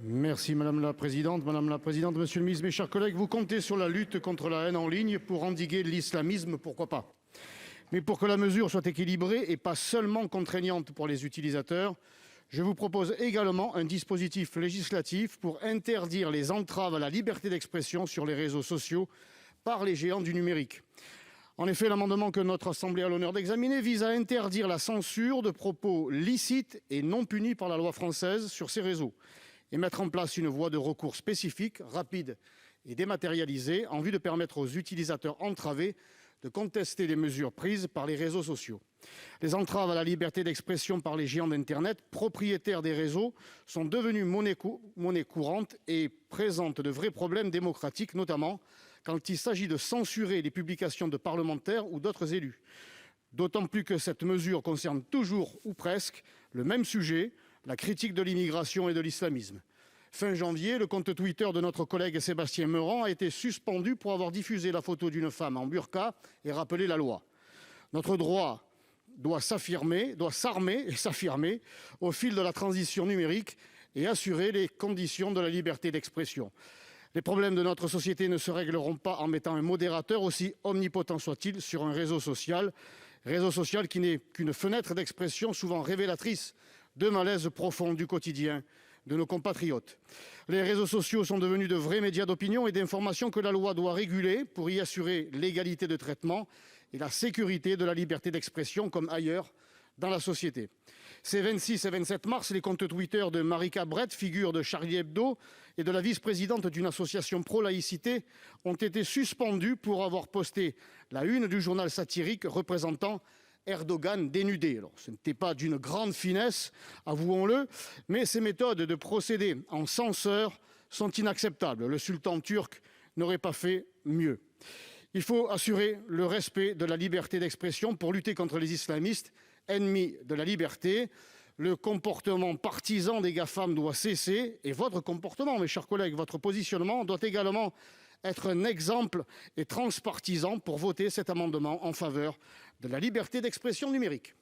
Merci Madame la Présidente, Monsieur le Ministre, mes chers collègues, vous comptez sur la lutte contre la haine en ligne pour endiguer l'islamisme, pourquoi pas. Mais pour que la mesure soit équilibrée et pas seulement contraignante pour les utilisateurs, je vous propose également un dispositif législatif pour interdire les entraves à la liberté d'expression sur les réseaux sociaux par les géants du numérique. En effet, l'amendement que notre Assemblée a l'honneur d'examiner vise à interdire la censure de propos licites et non punis par la loi française sur ces réseaux et mettre en place une voie de recours spécifique, rapide et dématérialisée en vue de permettre aux utilisateurs entravés de contester les mesures prises par les réseaux sociaux. Les entraves à la liberté d'expression par les géants d'Internet, propriétaires des réseaux, sont devenues monnaie courante et présentent de vrais problèmes démocratiques, notamment quand il s'agit de censurer les publications de parlementaires ou d'autres élus. D'autant plus que cette mesure concerne toujours, ou presque, le même sujet, la critique de l'immigration et de l'islamisme. Fin janvier, le compte Twitter de notre collègue Sébastien Meurant a été suspendu pour avoir diffusé la photo d'une femme en burqa et rappelé la loi. Notre droit doit s'armer et s'affirmer au fil de la transition numérique et assurer les conditions de la liberté d'expression. Les problèmes de notre société ne se régleront pas en mettant un modérateur, aussi omnipotent soit-il, sur un réseau social qui n'est qu'une fenêtre d'expression souvent révélatrice de malaise profond du quotidien de nos compatriotes. Les réseaux sociaux sont devenus de vrais médias d'opinion et d'information que la loi doit réguler pour y assurer l'égalité de traitement et la sécurité de la liberté d'expression comme ailleurs dans la société. Ces 26 et 27 mars, les comptes Twitter de Marika Brett, figure de Charlie Hebdo, et de la vice-présidente d'une association pro-laïcité ont été suspendus pour avoir posté la une du journal satirique représentant Erdogan dénudé. Alors, ce n'était pas d'une grande finesse, avouons-le, mais ces méthodes de procéder en censeur sont inacceptables. Le sultan turc n'aurait pas fait mieux. Il faut assurer le respect de la liberté d'expression pour lutter contre les islamistes, ennemis de la liberté. Le comportement partisan des GAFAM doit cesser et votre comportement, mes chers collègues, votre positionnement doit également être un exemple et transpartisan pour voter cet amendement en faveur de la liberté d'expression numérique.